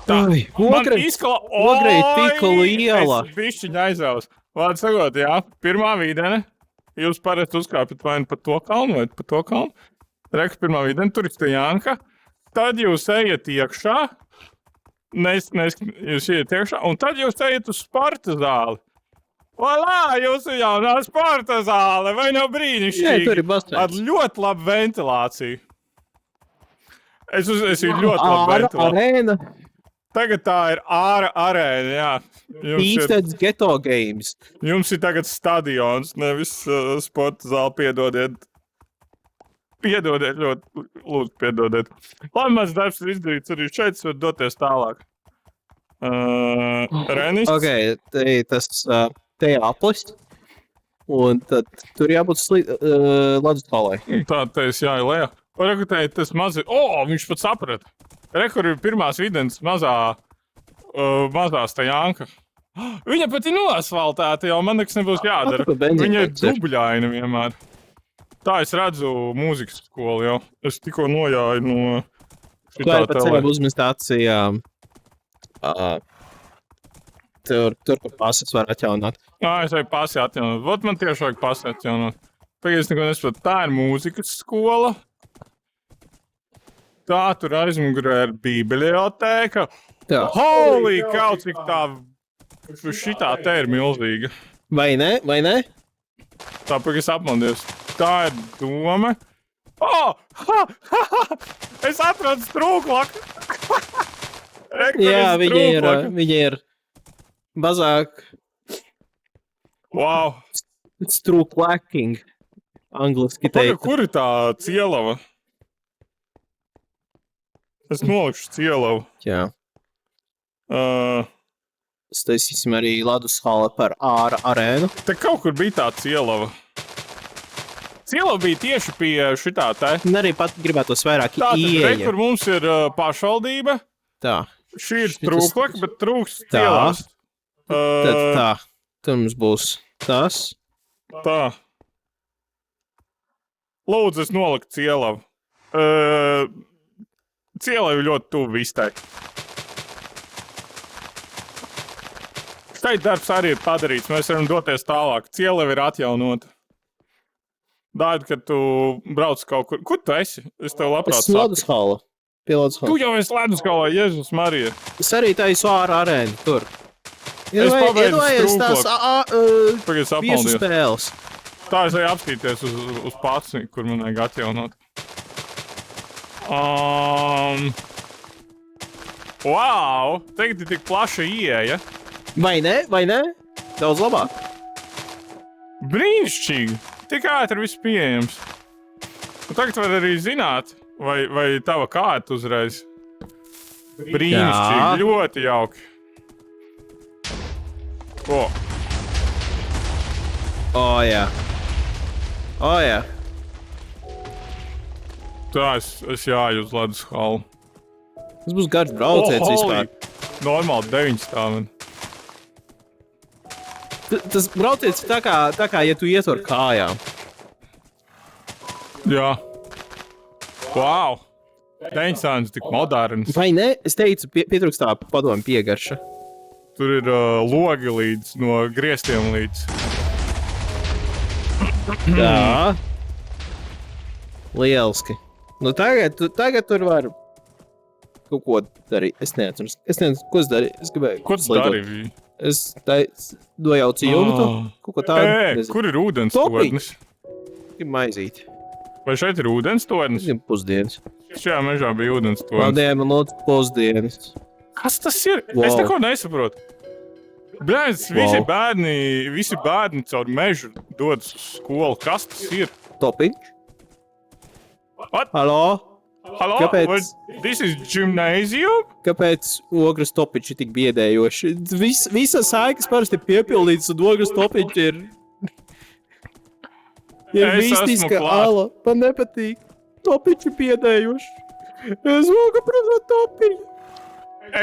Tā, Ogre ir tik liela. Es bišķiņ aizraus. Vārds sakot, jā, pirmā videne. Jūs parasti uzkāpjat vai nu pa to kalnu, vai pa to kalnu. Reku pirmā videne, tur ir Jānka. Tad jūs ejat iekšā. Jūs iet iekšā, un tad jūs ejat uz sporta zāli. Valā, jūs ir jaunā sporta zāle, vai nav brīnišķīgi? Jā, tur ir basēns. Ar ļoti labu ventilāciju. Es ir ļoti labu ventilāciju. Arēna. Tagad tā ir arēna, jā. Īstens Ghetto Games. Jums ir tagad stadions, nevis sporta zāle, piedodiet. Piedodiet, ļoti lūdzu, piedodiet. Labi, mans darbs ir izdarīts arī šeit, var doties tālāk. Renis? Ok, te ir aplis. Un tad tur jābūt ledus tālai. Tā, te es jāju lejā. Rekutēji, tas mazi... viņš pat saprata. Rekur ir pirmās videnes mazā Stajānka. Viņa pat ir noasfaltēta, jau man nekas nebūs jādara. Viņa ir dubļaina vienmēr. Tā es redzu mūzikas skolu jau. Es tikko nojāju no šitā telē. Tā ir uzmestācija. Tur, kur pases var atjaunot. Es vajag pasi atjaunot. Vot man tieši vajag pasi atjaunot. Tagad es neko nesaprotu. Tā ir mūzikas skola. Tā tur aizmugurē ir bibliotēka. Holy cow, cik tā šitā te ir milzīga. Vai ne? Tā, es apmaldījos. Tā ir doma. Es atradu strūklaku. Jā, viņa ir mazāk. Wow. Strūklacking. Angliski teikt. Kur ir tā cielava? Es nolikšu cielavu. Jā. Staisīsim arī ledus hale par arēnu. Te kaut kur bija tā cielava. Cielava bija tieši pie šitā te. Un arī pat gribētos vairāk ieeja. Tā, kur mums ir pašvaldība. Tā. Šī ir trūklaka, bet trūks cielās. Tad tā. Tur mums būs tas. Tā. Lūdzu, es noliku cielavu. Cielava ir ļoti tuvu vistai. Šeit darbs arī ir padarīts. Mēs varam doties tālāk. Cielava ir atjaunota. Dādi, kad tu brauc kaut kur... Kur tu esi? Es tev labprāt saku. Es ledus hale. Pie ledus hale. Tu jau esi ledus halā, Jēzus Marija. Es arī taisu arēnu tur. Es pabeidzu strūklaku. Tās viesu spēles. Tā es vajag apstīties uz pats, kur man vajag atjaunot. Wow! Tagad ir tik plaša ieeja. Vai ne? Daudz labāk. Brīnišķīgi! Tik ātri viss pieejams. Un tagad var arī zināt, vai tava kārta uzreiz. Brīnišķīgi, jā. Ļoti jauki. Jā. Jā. Tā, es jāju uz ledus halu. Tas būs garš brauciens vispār. Normāli 9 stāveni. Tas brauciens ir tā kā, ja tu iet ar kājām. Jā. Wow! 9 stāvens tik moderns. Vai ne? Es teicu, pietrūkst tā padomu piegarša. Tur ir logi līdz, no griestiem līdz. Tā. Lieliski. Nu, tagad tur var kaut ko darīt. Es neatceros, ko es darīju. Es gribēju. Ko tu slidot. darīji? Es nojaucu jumtu, kaut ko tādu. Kur ir ūdens Topiņš. tornis? Gribu maizīt. Vai šeit ir ūdens tornis? Gribu pusdienas. Šajā mežā bija ūdens tornis. Paldies, man lūdzu pusdienas. Kas tas ir? Wow. Es neko nesaprotu. Bļēns, visi bērni caur mežu dodas uz skolu. Kas tas ir? Topiņš. What? Halo? Hello? Kāpēc? This is gymnasium? Kāpēc ogres topiņš ir tik biedējoši? Visas sēkas parasti ir piepildītas, un ogres topiņš ir... Ir Es esmu mistiska klāt. ala. Man nepatīk. Topiņš ir biedējoši. Es vogu protams topiņu.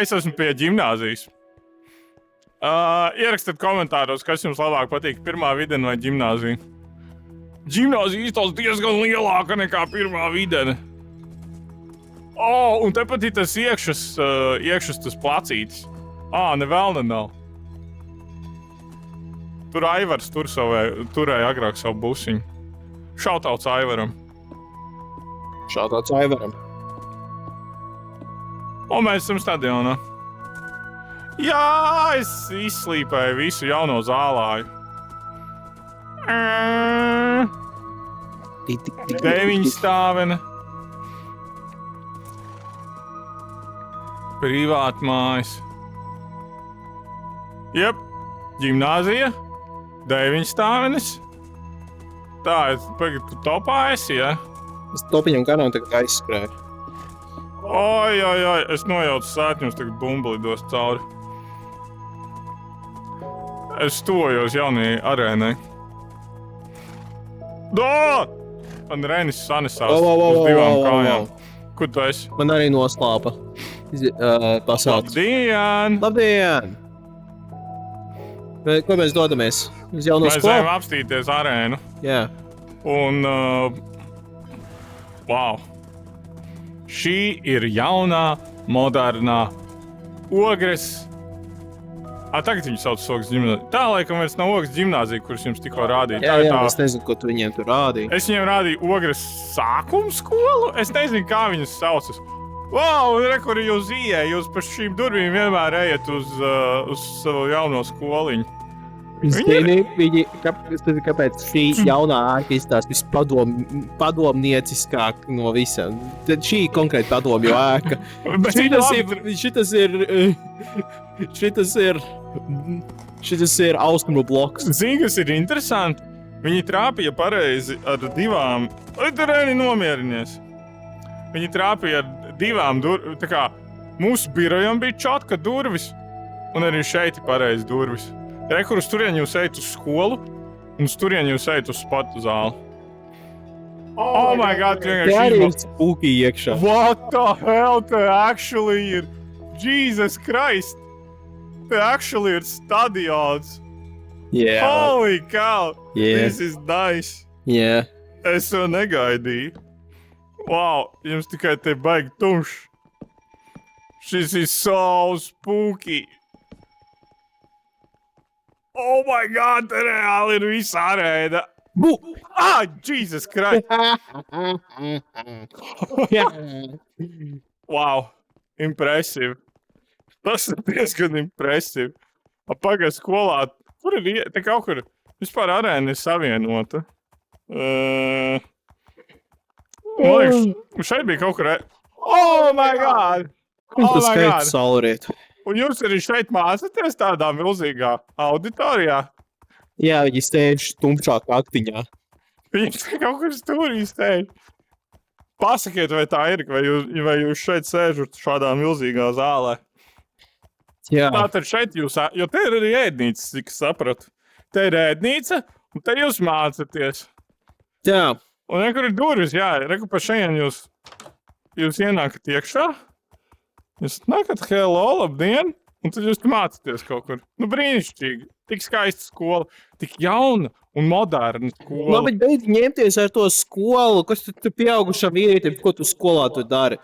Es esmu pie gimnāzijas. Ierakstiet komentāros, kas jums labāk patīk, pirmā videne vai gimnāzija. Gimnāzija izstāsta diezgan lielāka nekā pirmā videne. Un tepat ir tas iekšas tas placītis. Nevēlna nav. Tur Aivars turēja agrāk savu busiņu. Šautauts Aivaram. Šādāds Aivaram. Mēs esam stadionā. Jā, es izslīpēju visu jauno zālāju. 9 stāvene. Privātmājas. Jep, gimnāzija. 9 stāvenes. Tā, tu topā esi, ja? Es topiņam garām tagad aizskrēju. Oi, es nojaucu sētņus, tagad bumba lidos cauri. Es tojos jaunajai arēnai. Man Renis sanesās uz 2 kājām. Kur tu esi? Man arī noslāpa. Pasaules. Labdien! Ko mēs dodamies? Uz jauno Mēs ejam skolu? apstīties arēnu. Jā. Un, wow. Šī ir jaunā, modernā ogres. Tagad viņu sauc Ogres ģimnāzija. Tā laikam vairs nav Ogres ģimnāzija, kuras jums tikko rādīja. Jā, es nezinu, ko tu viņiem tur rādīji. Es viņiem rādīju Ogres sākuma skolu. Es nezinu, kā viņas saucas. Wow, kur jūs ieejat? Jūs pa šīm durvīm vienmēr ejat uz savu jauno skoliņu. Kāpēc šī jaunā ēka izstāsta vispadomnieciskāk no visām? Tad šī konkrēti padomju ēka. Šitas ir austrumu bloks. Zini, kas ir interesanti? Viņi trāpīja pareizi ar 2... Tur arī nomierinies. Viņi trāpīja ar 2 durvīm. Tā kā mūsu birojam bija čatka durvis, un arī šeit ir pareizi durvis. Kur uz turieni jūs ejat uz skolu, un uz turieni jūs ejat uz sporta zāli. Oh my god, Te arī ir spooky iekšā. What the hell, te actually ir? Jesus Christ! Te actually ir stadions. Yeah. Holy cow! Yeah. This is nice. Yeah. Es to negaidīju. Wow, jums tikai te baigi tumšs. Šis ir so spooky. Oh my god, te reāli ir visa arēna. Jesus Christ! Wow, impresīvi. Tas ir diezgan impresīvi. Pagaid skolā, kur ir, te kaut kur, vispār arēna ir savienota. Man liekas, šeit bija kaut kur, oh my god! Un tas skaits saulrietu. Un jūs arī šeit mācāties tādā milzīgā auditorijā? Jā, viņi stēž tumšā kaktiņā. Viņi kaut kur stūrī stēž. Pasakiet, vai tā ir, vai jūs šeit sēžat šādā milzīgā zālē? Jā. Tātad šeit jūs, jo te ir arī ēdnīca, cik sapratu. Te ir ēdnīca, un te jūs mācāties. Jā. Un kur ir durvis, jā, pa šeit jūs ienākat iekšā. Jūs nākat, hello, labdien, un tad jūs mācāties kaut kur. Nu, brīnišķīgi. Tik skaista skola, tik jauna un moderna skola. Labi, beidz ņemties ar to skolu. Kas tu pieaugušam vīrietim, ko tu skolā tu dari?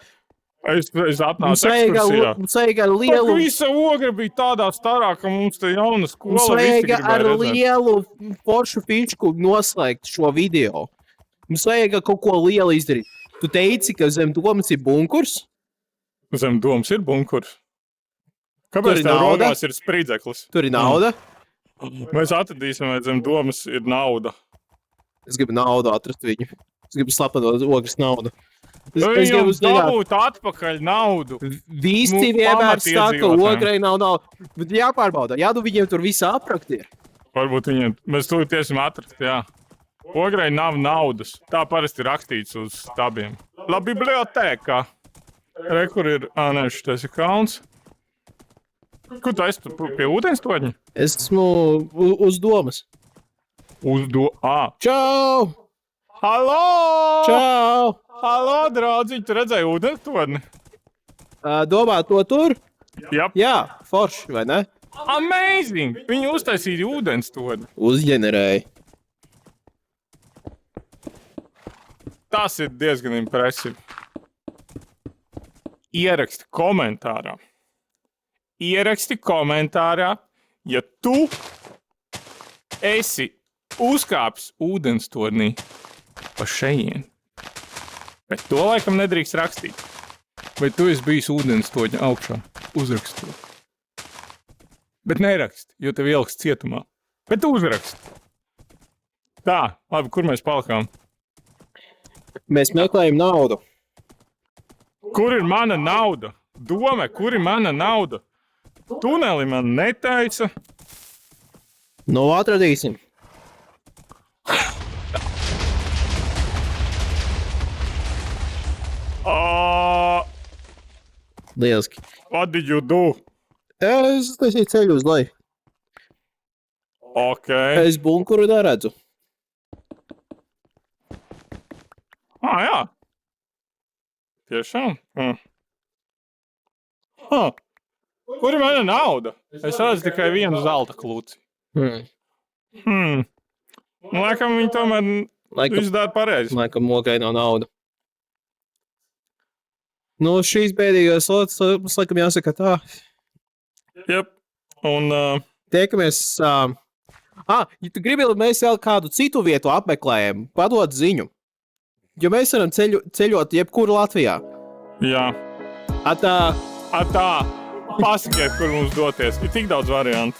Es atnācu ekskursijā. Mums vajag ar lielu... Visa ogra bija tādā starā, ka mums te jauna skola. Mums vajag ar lielu foršu fičku noslēgt šo video. Mums vajag kaut ko lielu izdarīt. Tu teici, ka zem domas ir bunkurs. Zem domas ir bunkurs. Tur Kāpēc ir tev nauda? rokās ir spridzeklis? Tur ir nauda. Mēs atradīsim, vai zem domas ir nauda. Es gribu naudu atrast viņu. Es gribu slapenot ogres naudu. Es Viņam gribu zināt. dabūt atpakaļ naudu. Visi Nu, vienmēr saka, ka pamatiedzīvotājiem. ograi nav nauda. Bet jāpārbauda. Jā, nu viņiem tur viss aprakti ir. Varbūt viņiem, mēs to tiesim atrast, jā. Ograi nav naudas. Tā parasti rakstīts uz stabiem. La bibliotēkā. Re, kur ir, nē, šitais ir kalns. Kur tu esi pie ūdenstoņa? Esmu uz domas. Čau! Halo! Čau! Halo, draudziņ, tu redzēji ūdenstoni? Domā to tur? Jā. Jā, forši, vai ne? Amazing! Viņi uztaisīja ūdenstoni. Uzģenerēja. Tas ir diezgan impresīvi. Ieraksti komentārā. Ja tu esi uzkāpis ūdensturnī pa šejien. Bet to laikam nedrīkst rakstīt. Vai tu esi bijis ūdenstoņa augšā? Uzraksti to. Bet neraksti, jo tev ieliks cietumā. Bet uzraksti. Tā, labi, kur mēs palikām? Mēs meklējam naudu. Kur ir mana nauda? Dome, kur ir mana nauda? Tuneli man netaisa. Nu, atradīsim. Lieliski. What did you do? Es taisīju ceļu uz leju. Ok. Es bunkuru neredzu. Jā. Tiešām? Kur ir mana nauda? Es redzu tikai vienu zelta klūci. Laikam viņi tomēr izdara pareizi. Laikam mokai nav nauda. Nu, šīs bēdīgās lietas, mums laikam jāsaka tā. Jep. Un Tiekamies. Ja tu gribi, lai mēs vēl kādu citu vietu apmeklējam, padod ziņu. Jo mēs varam ceļot jebkur Latvijā. jā. Atā. Pasakiet, kur mums doties. Ir tik daudz variantu.